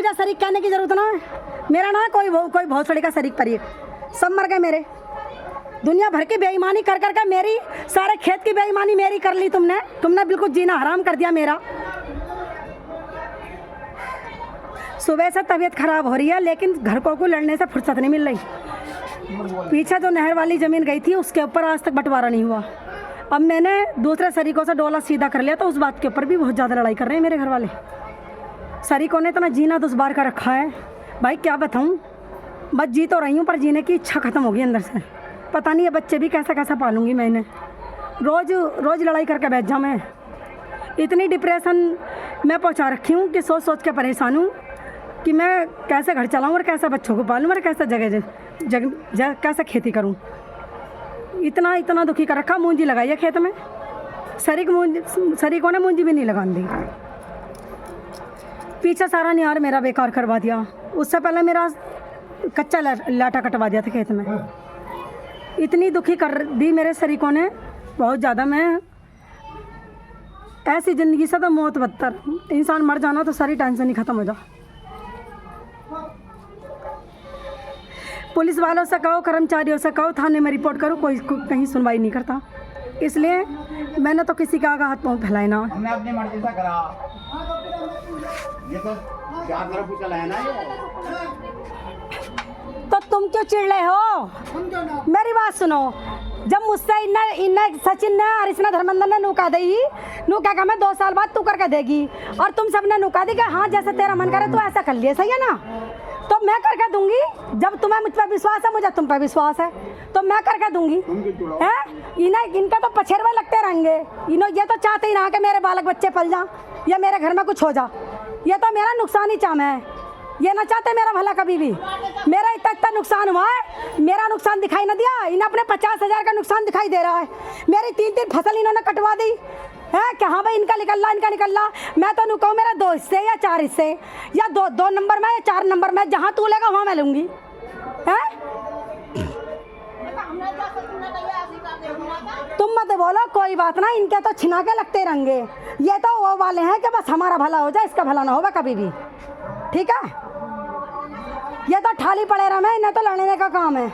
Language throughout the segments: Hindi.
मुझे शरीक कहने की जरूरत ना है। मेरा ना कोई भोसड़ी का शरीक पर, सब मर गए मेरे। दुनिया भर की बेईमानी कर कर के मेरी, सारे खेत की बेईमानी मेरी कर ली तुमने बिल्कुल जीना हराम कर दिया मेरा। सुबह से तबीयत खराब हो रही है, लेकिन घर को लड़ने से फुर्सत नहीं मिल रही। पीछे जो नहर वाली ज़मीन गई थी उसके ऊपर आज तक बंटवारा नहीं हुआ। अब मैंने दूसरे शरीकों से डोला सीधा कर लिया, तो उस बात के ऊपर भी बहुत ज़्यादा लड़ाई कर रहे हैं मेरे घर वाले। शरीकों ने इतना जीना दुश्वार का रखा है भाई, क्या बताऊँ। बस जी तो रही हूँ, पर जीने की इच्छा ख़त्म होगी अंदर से। पता नहीं ये बच्चे भी कैसा कैसा पालूंगी मैं इन्हें। रोज़ लड़ाई करके बैठ जाऊँ मैं। इतनी डिप्रेशन में पहुँचा रखी हूँ कि सोच सोच के परेशान हूँ कि मैं कैसे घर चलाऊँ और कैसे बच्चों को पालूँ और कैसे कैसे खेती करूँ। इतना दुखी कर रखा। मूंजी लगाई है खेत में, शरीकों ने मूंजी भी नहीं लगा दी। पीछे सारा निहार मेरा बेकार करवा दिया। उससे पहले मेरा कच्चा लाटा कटवा दिया था खेत में। इतनी दुखी कर दी मेरे शरीकों ने बहुत ज़्यादा। मैं ऐसी ज़िंदगी से तो मौत बदतर। इंसान मर जाना तो सारी टेंशन ही ख़त्म हो जा। पुलिस वालों से कहो, कर्मचारियों से कहो, थाने में रिपोर्ट करो, कोई कहीं सुनवाई नहीं करता। इसलिए मैंने तो किसी का आगे हाथ पाँव फैलाए ना। हमने अपनी मर्जी से करा, ये तो चार तरफ चला है ना। तो तुम क्यों चिढ़ रहे हो? मेरी बात सुनो। जब मुझसे इन्ना सचिन ने और इसने धर्मेंद्र ने नुका दी, नुका का मैं 2 साल बाद तू करके देगी, और तुम सब ने नुका दी कि हाँ जैसे तेरा मन करे तो ऐसा कर लिए, सही है ना। तो मैं करके दूंगी। जब तुम्हें मुझ पर विश्वास है, मुझे तुम पर विश्वास है, तो मैं करके दूंगी। हैं इनके तो पछेरवे लगते रहेंगे। ये तो चाहते ही ना कि मेरे बालक बच्चे पल जाएं या मेरे घर में कुछ हो जा। ये तो मेरा नुकसान ही चाहते हैं। ये ना चाहते मेरा भला कभी भी। मेरा इतना नुकसान हुआ है, मेरा नुकसान दिखाई ना दिया। इन्हें अपने 50,000 का नुकसान दिखाई दे रहा है। मेरी 3 फसल इन्होंने कटवा दी है कि हाँ भाई इनका निकल ला। मैं तो नुकाऊँ मेरा 2 हिस्से या 4 हिस्से, या 2 नंबर में या 4 नंबर में, जहाँ तू लेगा वहाँ मैं लूँगी। है तुम मत बोलो, कोई बात ना। इनके तो छिना के लगते रहेंगे। ये तो वो वाले हैं कि बस हमारा भला हो जाए, इसका भला ना होगा कभी भी। ठीक है, ये तो ठाली पड़े रहे। इन्हें तो लड़ने का काम है।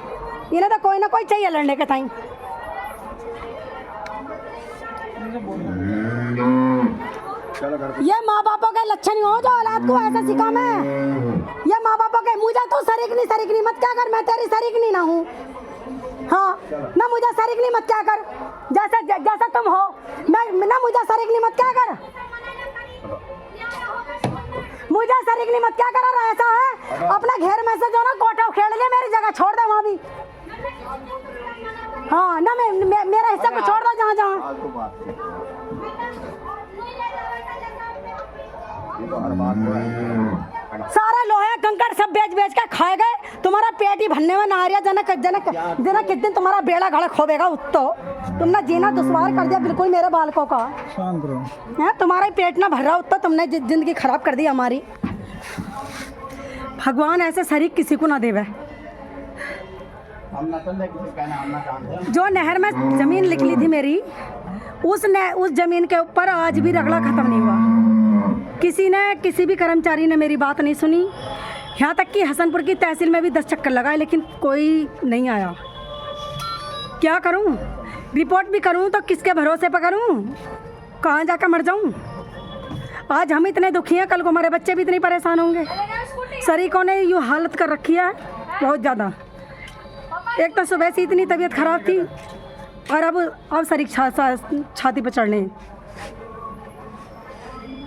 इन्हें तो कोई ना कोई चाहिए लड़ने के टाइम। ये माँ बापों के लक्षण हो जो औलाद को ऐसा सिखा मैं। ये माँ बापों के, मुझे तो शरीक नहीं मत क्या कर। मैं तेरी शरीक नहीं ना हूँ। हाँ ना, मुझे शरीक नहीं मत क्या कर। जैसा तुम हो, मैं ना, मुझे शरीक नहीं मत क्या कर। मुझे शरीक नहीं मत क्या कर। रहा ऐसा है अपना घेर में से जो ना कोटा खेल ले, मेरी जगह छोड़ दे वहाँ भी। हाँ ना, मेरा हिस्सा को छोड़ दो जहाँ जहाँ। सारा लोहा कंकड़ सब बेच के खाए गए। तुम्हारा पेट ही भरने में ना आ रहा। जनक किस दिन तुम्हारा बेड़ा घड़ा खोबेगा। उत्तो तुमने जीना दुश्वार कर दिया बिल्कुल मेरे बालकों का। शांत रहो। तुम्हारा ही पेट ना भर रहा, उत्तो तुमने जिंदगी खराब कर दी हमारी। भगवान ऐसे शरीक किसी को ना देवे। जो नहर में जमीन निकली थी मेरी, उस जमीन के ऊपर आज भी रगड़ा खत्म नहीं हुआ। किसी ने, किसी भी कर्मचारी ने मेरी बात नहीं सुनी। यहाँ तक कि हसनपुर की तहसील में भी 10 चक्कर लगाए, लेकिन कोई नहीं आया। क्या करूँ? रिपोर्ट भी करूँ तो किसके भरोसे पर करूँ? कहाँ जाकर मर जाऊँ? आज हम इतने दुखी हैं, कल को हमारे बच्चे भी इतने परेशान होंगे। शरीकों ने यूँ हालत कर रखी है बहुत ज़्यादा। एक तो सुबह से इतनी तबीयत खराब थी, और अब शरीक छाती पर चढ़ने।